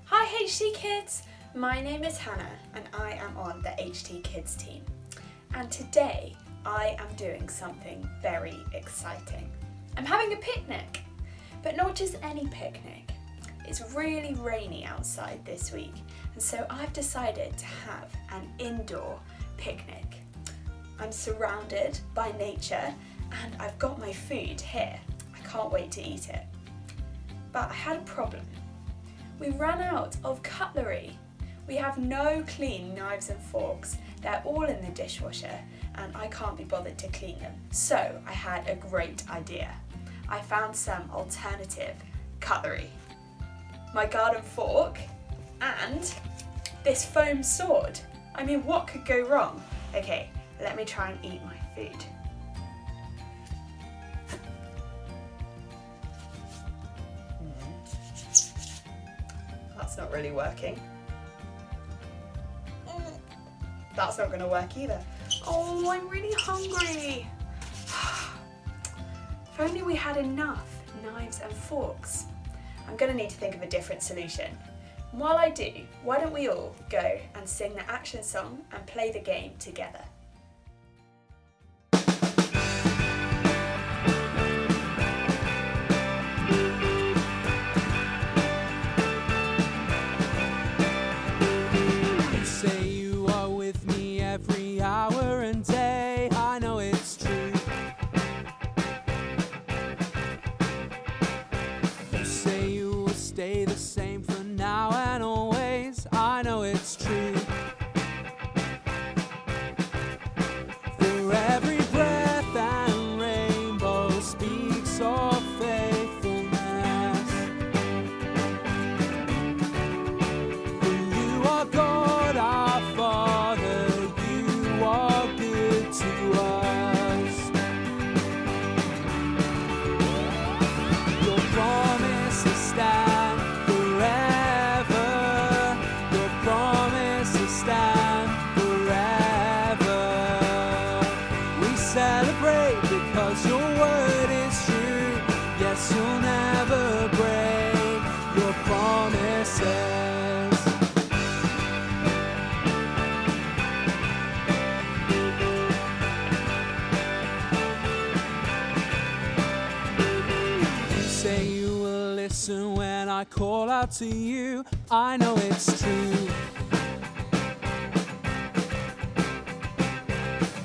Hi HT Kids! My name is Hannah and I am on the HT Kids team. And today I am doing something very exciting. I'm having a picnic, but not just any picnic. It's really rainy outside this week, and so I've decided to have an indoor picnic. I'm surrounded by nature and I've got my food here. I can't wait to eat it. But I had a problem. We ran out of cutlery. We have no clean knives and forks. They're all in the dishwasher and I can't be bothered to clean them. So I had a great idea. I found some alternative cutlery. My garden fork and this foam sword. I mean, what could go wrong? Okay, let me try and eat my food. That's not really working. That's not going to work either. Oh, I'm really hungry. If only we had enough knives and forks. I'm going to need to think of a different solution. And while I do, why don't we all go and sing the action song and play the game together? Every hour and day, I know it's true. You say you will stay the same for now and always, I know it's true. For every breath and rainbow speaks of faithfulness. For you are God, our Father. Celebrate because your word is true. Yes, you'll never break your promises. You say you will listen when I call out to you. I know it's true.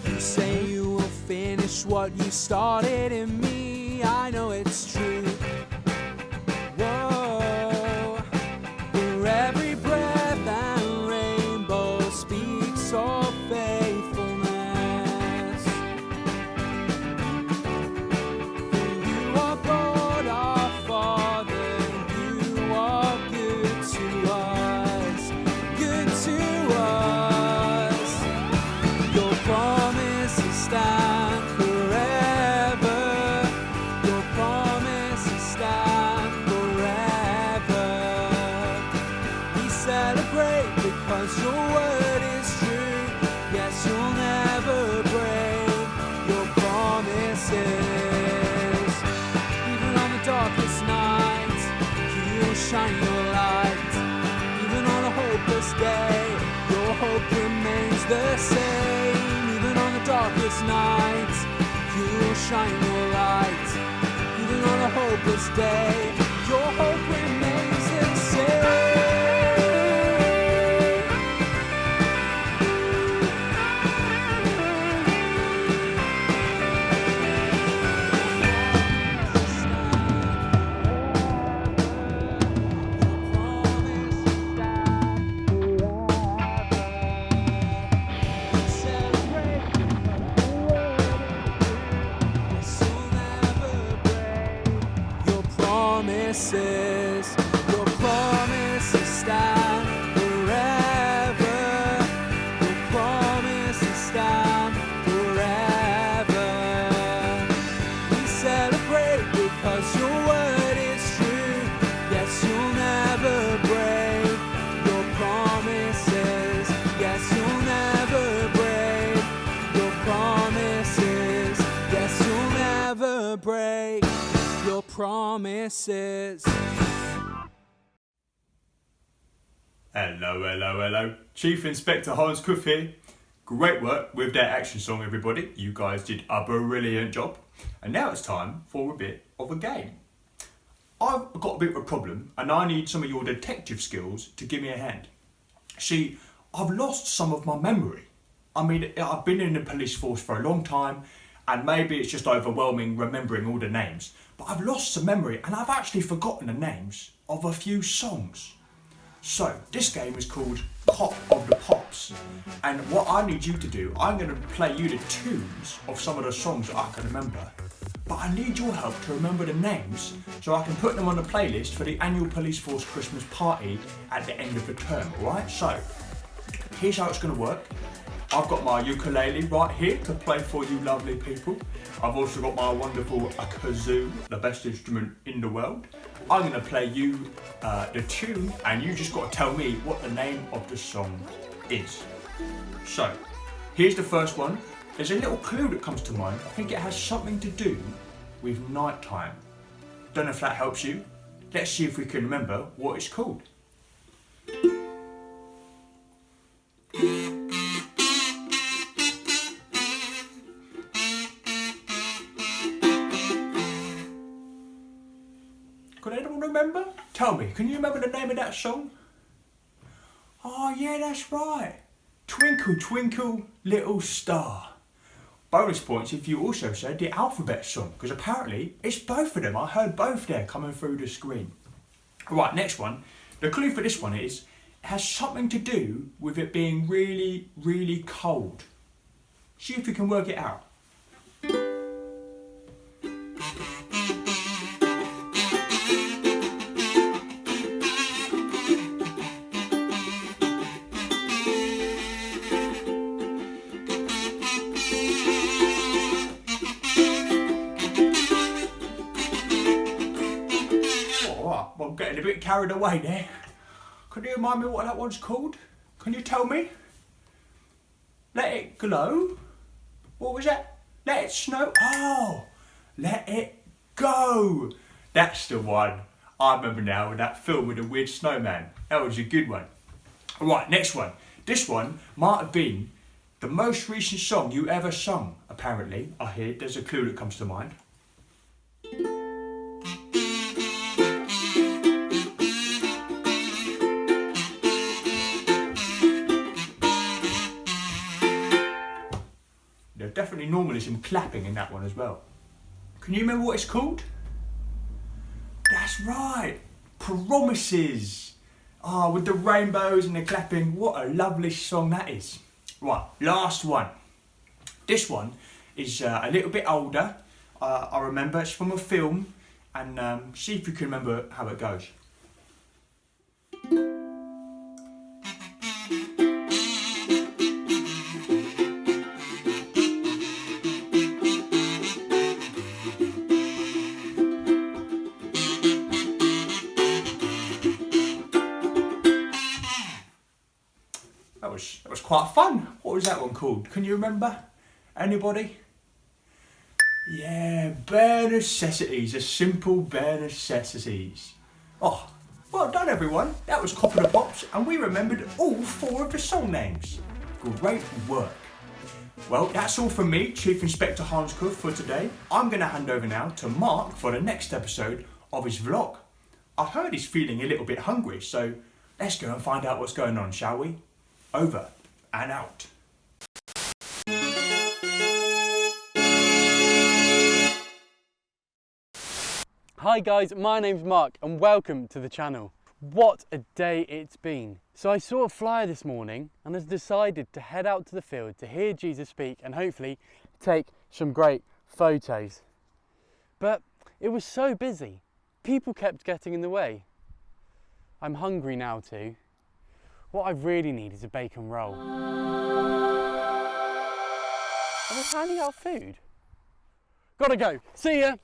You say you will finish what you started in me. I know it's true. Whoa. For every breath and rainbow speaks of faithfulness. For you are God, our Father. You are good to us. Good to us. Your promises stand forever. Your promises stand forever. We celebrate because your word is true. Yes, you'll never break your promises. Even on the darkest night, you'll shine your light. Even on a hopeless day, your hope remains the same. Even on the darkest night, you'll shine your light. Even on a hopeless day, your hope remains the same. Your promises stand forever. Your promises stand forever. We celebrate because your word is true. Yes, you'll never break your promises. Yes, you'll never break your promises. Yes, you'll never break your promises. Hello, hello, hello. Chief Inspector Hans Cuff here. Great work with that action song, everybody. You guys did a brilliant job. And now it's time for a bit of a game. I've got a bit of a problem and I need some of your detective skills to give me a hand. See, I've lost some of my memory. I mean, I've been in the police force for a long time and maybe it's just overwhelming remembering all the names. But I've lost some memory and I've actually forgotten the names of a few songs. So, this game is called Cop of the Pops. And what I need you to do, I'm going to play you the tunes of some of the songs that I can remember. But I need your help to remember the names so I can put them on the playlist for the annual police force Christmas party at the end of the term, alright? So, here's how it's going to work. I've got my ukulele right here to play for you lovely people. I've also got my wonderful kazoo, the best instrument in the world. I'm going to play you the tune and you just got to tell me what the name of the song is. So, here's the first one. There's a little clue that comes to mind. I think it has something to do with nighttime. Don't know if that helps you. Let's see if we can remember what it's called. Can anyone remember? Tell me, can you remember the name of that song? Oh yeah, that's right. Twinkle, twinkle, little star. Bonus points if you also said the alphabet song, because apparently it's both of them. I heard both there coming through the screen. Right, next one. The clue for this one is, it has something to do with it being really, really cold. See if you can work it out. I'm getting a bit carried away there. Can you remind me what that one's called? Can you tell me? Let it glow? What was that? Let it snow? Oh, let it go. That's the one. I remember now with that film with the weird snowman. That was a good one. Right, next one. This one might have been the most recent song you ever sung, apparently. I hear there's a clue that comes to mind. There's definitely normally some clapping in that one as well. Can you remember what it's called? That's right, Promises. Ah, with the rainbows and the clapping, what a lovely song that is. Right, last one. This one is a little bit older. I remember it's from a film, and see if you can remember how it goes. That was quite fun. What was that one called? Can you remember? Anybody? Yeah, bare necessities. A simple bare necessities. Oh, well done everyone. That was Cop of the Pops and we remembered all 4 of the song names. Great work. Well, that's all from me, Chief Inspector Hans Cuff, for today. I'm going to hand over now to Mark for the next episode of his vlog. I heard he's feeling a little bit hungry, so let's go and find out what's going on, shall we? Over and out. Hi guys, my name's Mark and welcome to the channel. What a day it's been. So I saw a flyer this morning and has decided to head out to the field to hear Jesus speak and hopefully take some great photos. But it was so busy. People kept getting in the way. I'm hungry now too. What I really need is a bacon roll. Are they handing out food? Gotta go. See ya.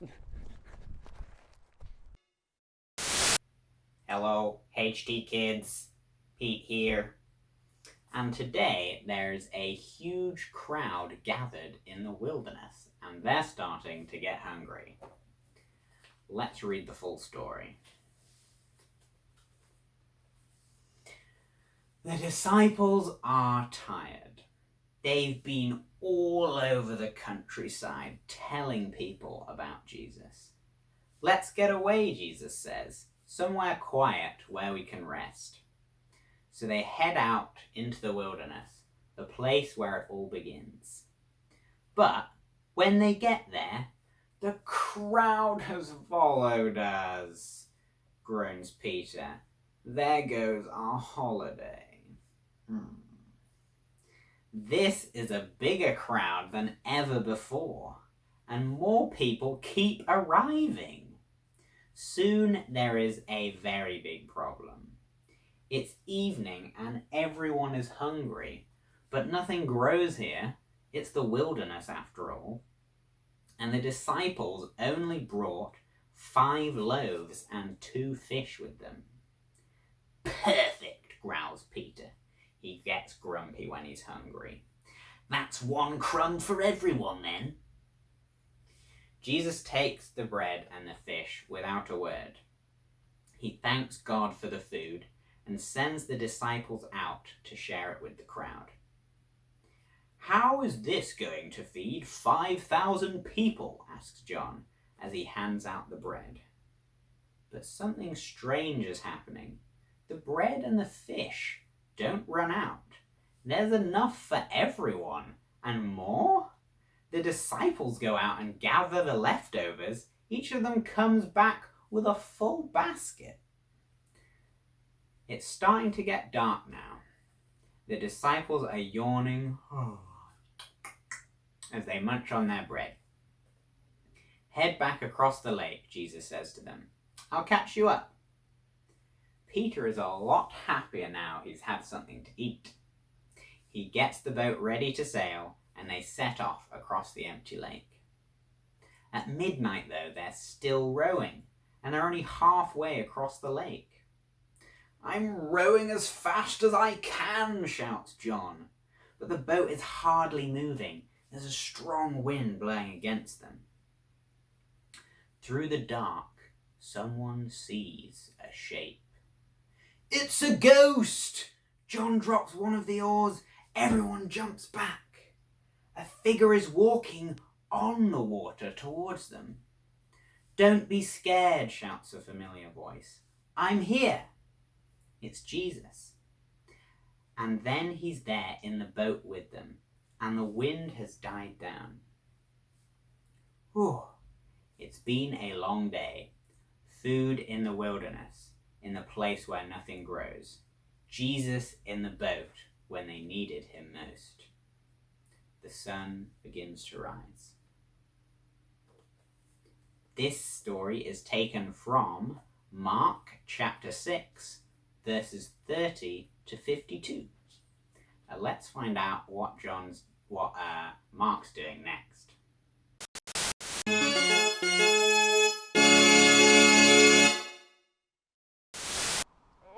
Hello, HT kids. Pete here. And today there's a huge crowd gathered in the wilderness and they're starting to get hungry. Let's read the full story. The disciples are tired. They've been all over the countryside telling people about Jesus. Let's get away, Jesus says, somewhere quiet where we can rest. So they head out into the wilderness, the place where it all begins. But when they get there, the crowd has followed us, groans Peter. There goes our holiday. This is a bigger crowd than ever before, and more people keep arriving. Soon there is a very big problem. It's evening and everyone is hungry, but nothing grows here. It's the wilderness after all. And the disciples only brought 5 loaves and 2 fish with them. Perfect, growls Peter. He gets grumpy when he's hungry. That's 1 crumb for everyone then. Jesus takes the bread and the fish without a word. He thanks God for the food and sends the disciples out to share it with the crowd. How is this going to feed 5,000 people? Asks John as he hands out the bread. But something strange is happening. The bread and the fish don't run out. There's enough for everyone, and more. The disciples go out and gather the leftovers. Each of them comes back with a full basket. It's starting to get dark now. The disciples are yawning as they munch on their bread. Head back across the lake, Jesus says to them. I'll catch you up. Peter is a lot happier now he's had something to eat. He gets the boat ready to sail, and they set off across the empty lake. At midnight, though, they're still rowing, and are only halfway across the lake. I'm rowing as fast as I can, shouts John, but the boat is hardly moving. There's a strong wind blowing against them. Through the dark, someone sees a shape. It's a ghost! John drops one of the oars. Everyone jumps back. A figure is walking on the water towards them. Don't be scared, shouts a familiar voice. I'm here. It's Jesus. And then he's there in the boat with them, and the wind has died down. Whew. It's been a long day. Food in the wilderness, in the place where nothing grows. Jesus in the boat when they needed him most. The sun begins to rise. This story is taken from Mark chapter 6, verses 30 to 52. Let's find out what Mark's doing next.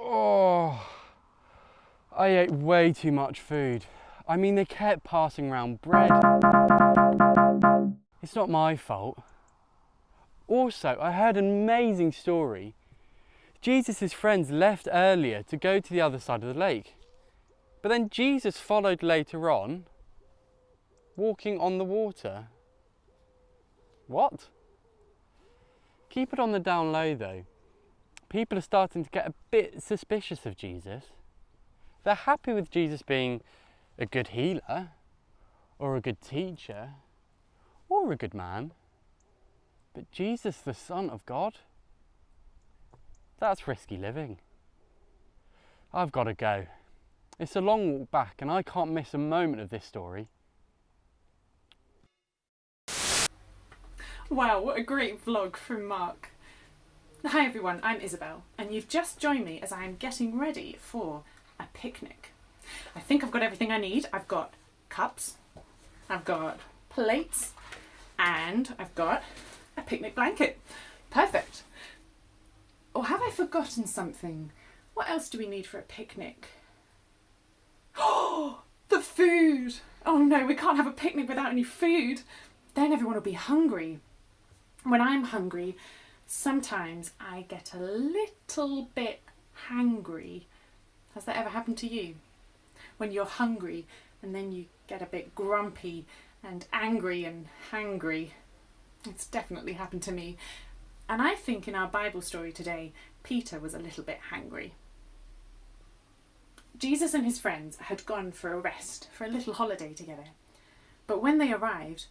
Oh, I ate way too much food. I mean, they kept passing around bread. It's not my fault. Also, I heard an amazing story. Jesus' friends left earlier to go to the other side of the lake. But then Jesus followed later on, walking on the water. What? Keep it on the down low though. People are starting to get a bit suspicious of Jesus. They're happy with Jesus being a good healer, or a good teacher, or a good man. But Jesus, the Son of God? That's risky living. I've got to go. It's a long walk back and I can't miss a moment of this story. Wow, what a great vlog from Mark. Hi everyone, I'm Isabel, and you've just joined me as I am getting ready for a picnic. I think I've got everything I need. I've got cups, I've got plates, and I've got a picnic blanket. Perfect. Or have I forgotten something? What else do we need for a picnic? Oh, the food! Oh no, we can't have a picnic without any food. Then everyone will be hungry. When I'm hungry, sometimes I get a little bit hangry. Has that ever happened to you? When you're hungry and then you get a bit grumpy and angry and hangry. It's definitely happened to me. And I think in our Bible story today, Peter was a little bit hangry. Jesus and his friends had gone for a rest, for a little holiday together. But when they arrived,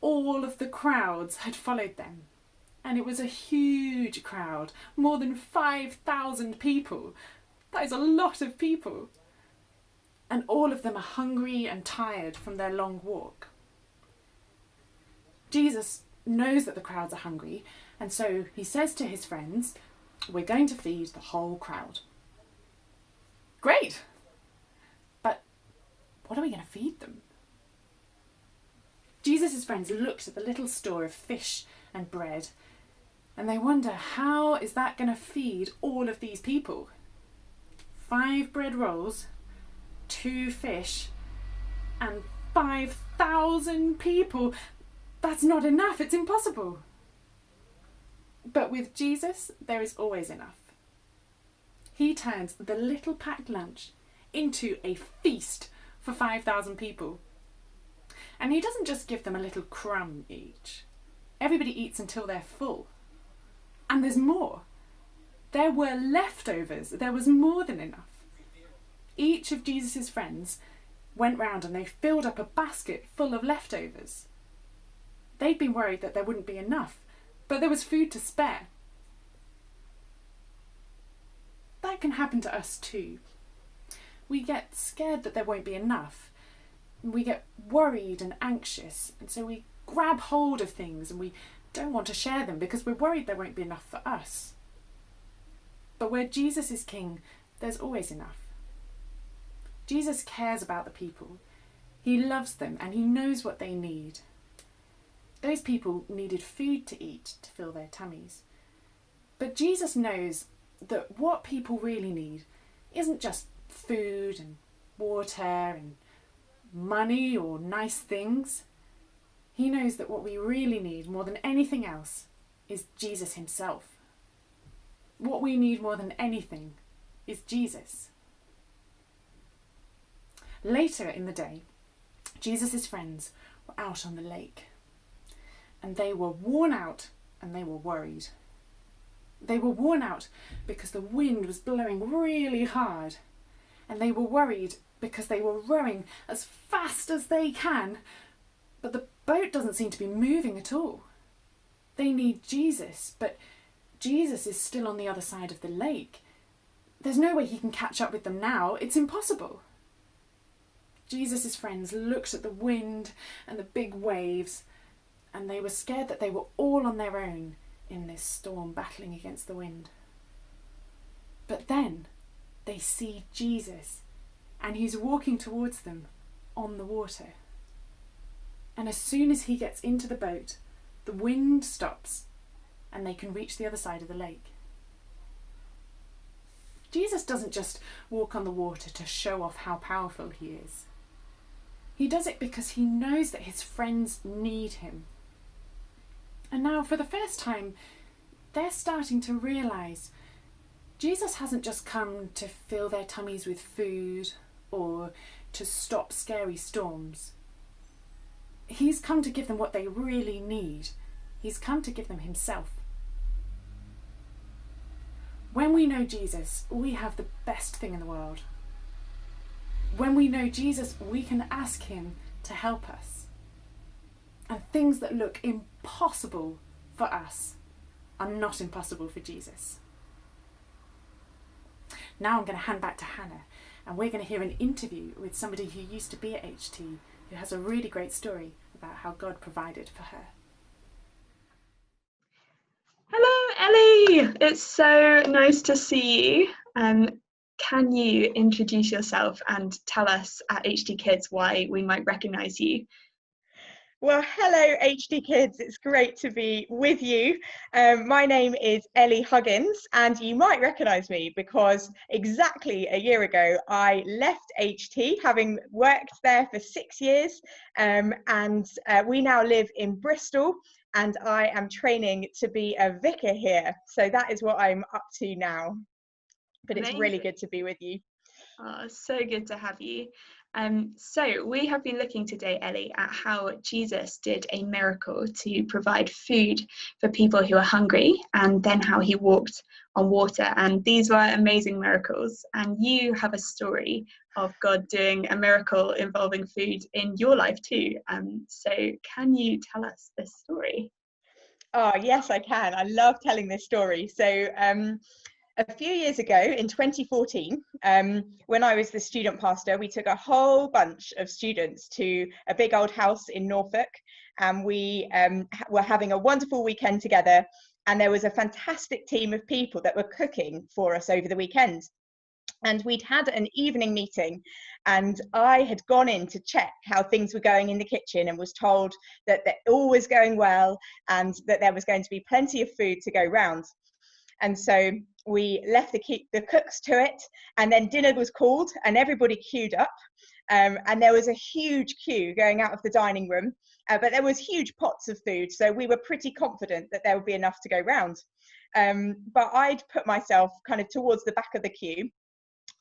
all of the crowds had followed them. And it was a huge crowd, more than 5,000 people. That is a lot of people. And all of them are hungry and tired from their long walk. Jesus knows that the crowds are hungry, and so he says to his friends, "We're going to feed the whole crowd." Great! But what are we going to feed them? Jesus' friends looked at the little store of fish and bread, and they wonder, how is that going to feed all of these people? 5 bread rolls, 2 fish, and 5,000 people. That's not enough. It's impossible. But with Jesus, there is always enough. He turns the little packed lunch into a feast for 5,000 people. And he doesn't just give them a little crumb each. Everybody eats until they're full. And there's more. There were leftovers. There was more than enough. Each of Jesus' friends went round and they filled up a basket full of leftovers. They'd been worried that there wouldn't be enough, but there was food to spare. That can happen to us too. We get scared that there won't be enough. We get worried and anxious, and so we grab hold of things and we don't want to share them because we're worried there won't be enough for us. But where Jesus is king, there's always enough. Jesus cares about the people. He loves them and he knows what they need. Those people needed food to eat to fill their tummies. But Jesus knows that what people really need isn't just food and water and money or nice things. He knows that what we really need more than anything else is Jesus himself. What we need more than anything is Jesus. Later in the day, Jesus' friends were out on the lake. And they were worn out and they were worried. They were worn out because the wind was blowing really hard. And they were worried because they were rowing as fast as they can, but the boat doesn't seem to be moving at all. They need Jesus, but Jesus is still on the other side of the lake. There's no way he can catch up with them now. It's impossible. Jesus' friends looked at the wind and the big waves, and they were scared that they were all on their own in this storm battling against the wind. But then they see Jesus, and he's walking towards them on the water. And as soon as he gets into the boat, the wind stops and they can reach the other side of the lake. Jesus doesn't just walk on the water to show off how powerful he is. He does it because he knows that his friends need him. And now, for the first time, they're starting to realise Jesus hasn't just come to fill their tummies with food or to stop scary storms. He's come to give them what they really need. He's come to give them himself. When we know Jesus, we have the best thing in the world. When we know Jesus, we can ask him to help us. And things that look impossible for us are not impossible for Jesus. Now I'm going to hand back to Hannah, and we're going to hear an interview with somebody who used to be at HT, who has a really great story about how God provided for her. Hello, Ellie. It's so nice to see you. Can you introduce yourself and tell us at HT Kids why we might recognise you? Well, hello HT Kids, it's great to be with you. My name is Ellie Huggins, and you might recognise me because exactly a year ago I left HT, having worked there for 6 years, and we now live in Bristol, and I am training to be a vicar here. So that is what I'm up to now. But it's really Amazing. good to be with you. Oh, so good to have you. So we have been looking today, Ellie, at how Jesus did a miracle to provide food for people who are hungry, and then how he walked on water. And these were amazing miracles. And you have a story of God doing a miracle involving food in your life too. So can you tell us this story? Oh, yes, I can. I love telling this story. So a few years ago in 2014, when I was the student pastor, we took a whole bunch of students to a big old house in Norfolk, and we were having a wonderful weekend together. And there was a fantastic team of people that were cooking for us over the weekend. And we'd had an evening meeting, and I had gone in to check how things were going in the kitchen, and was told that all was going well and that there was going to be plenty of food to go round. And so we left the cooks to it, and then dinner was called and everybody queued up. And there was a huge queue going out of the dining room, but there was huge pots of food. So we were pretty confident that there would be enough to go round. But I'd put myself kind of towards the back of the queue.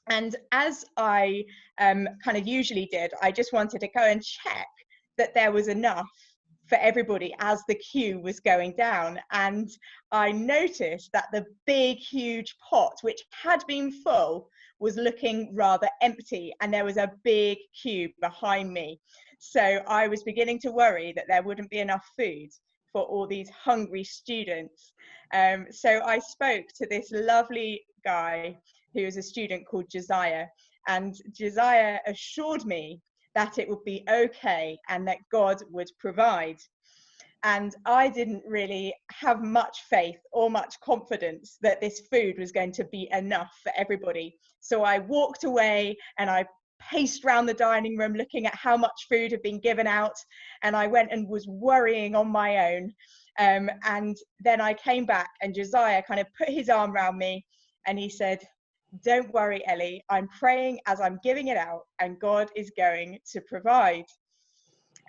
And as I kind of usually did, I just wanted to go and check that there was enough for everybody as the queue was going down. And I noticed that the big, huge pot, which had been full, was looking rather empty, and there was a big queue behind me. So I was beginning to worry that there wouldn't be enough food for all these hungry students. So I spoke to this lovely guy who was a student called Josiah, and Josiah assured me that it would be okay and that God would provide. And I didn't really have much faith or much confidence that this food was going to be enough for everybody. So I walked away and I paced around the dining room looking at how much food had been given out, and I went and was worrying on my own. And then I came back, and Josiah kind of put his arm around me and he said, "Don't worry, Ellie, I'm praying as I'm giving it out, and God is going to provide."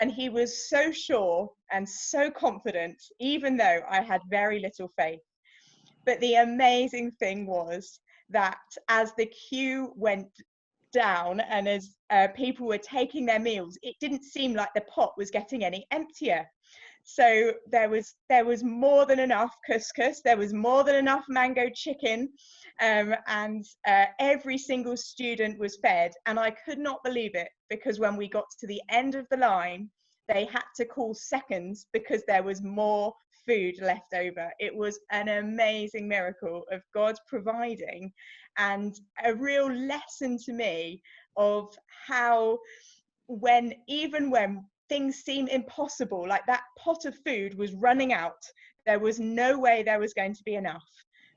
And he was so sure and so confident, even though I had very little faith. But the amazing thing was that as the queue went down and as people were taking their meals, it didn't seem like the pot was getting any emptier. So there was more than enough couscous, there was more than enough mango chicken, and every single student was fed. And I could not believe it, because when we got to the end of the line, they had to call seconds because there was more food left over. It was an amazing miracle of God providing, and a real lesson to me of how even when things seem impossible, like that pot of food was running out, there was no way there was going to be enough,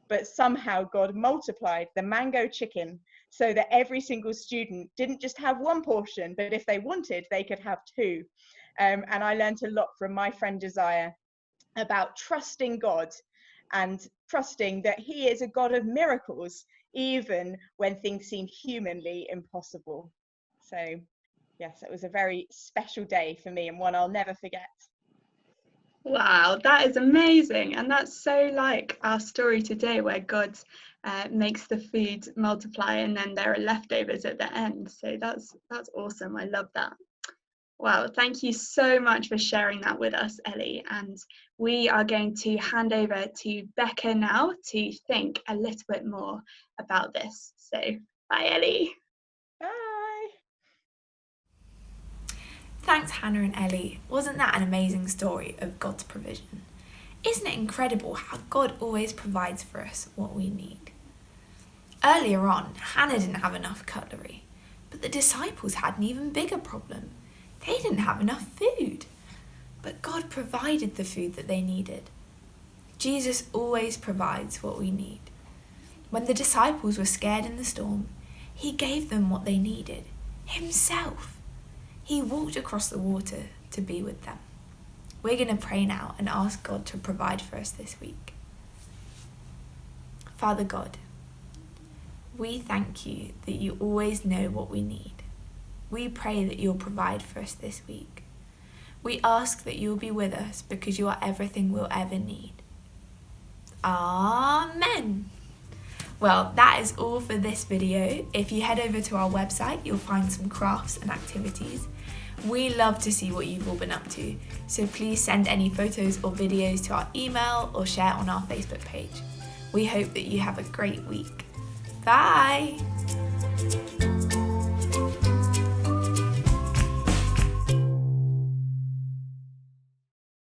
but somehow God multiplied the mango chicken so that every single student didn't just have one portion, but if they wanted, they could have two. And I learned a lot from my friend Josiah about trusting God and trusting that he is a God of miracles, even when things seem humanly impossible. So yes, it was a very special day for me, and one I'll never forget. Wow, that is amazing. And that's so like our story today, where God makes the food multiply and then there are leftovers at the end. So that's awesome. I love that. Wow, thank you so much for sharing that with us, Ellie. And we are going to hand over to Becca now to think a little bit more about this. So bye, Ellie. Bye. Thanks, Hannah and Ellie. Wasn't that an amazing story of God's provision? Isn't it incredible how God always provides for us what we need? Earlier on, Hannah didn't have enough cutlery, but the disciples had an even bigger problem. They didn't have enough food, but God provided the food that they needed. Jesus always provides what we need. When the disciples were scared in the storm, he gave them what they needed, himself. He walked across the water to be with them. We're going to pray now and ask God to provide for us this week. Father God, we thank you that you always know what we need. We pray that you'll provide for us this week. We ask that you'll be with us because you are everything we'll ever need. Amen. Well, that is all for this video. If you head over to our website, you'll find some crafts and activities. We love to see what you've all been up to, so please send any photos or videos to our email or share on our Facebook page. We hope that you have a great week. Bye!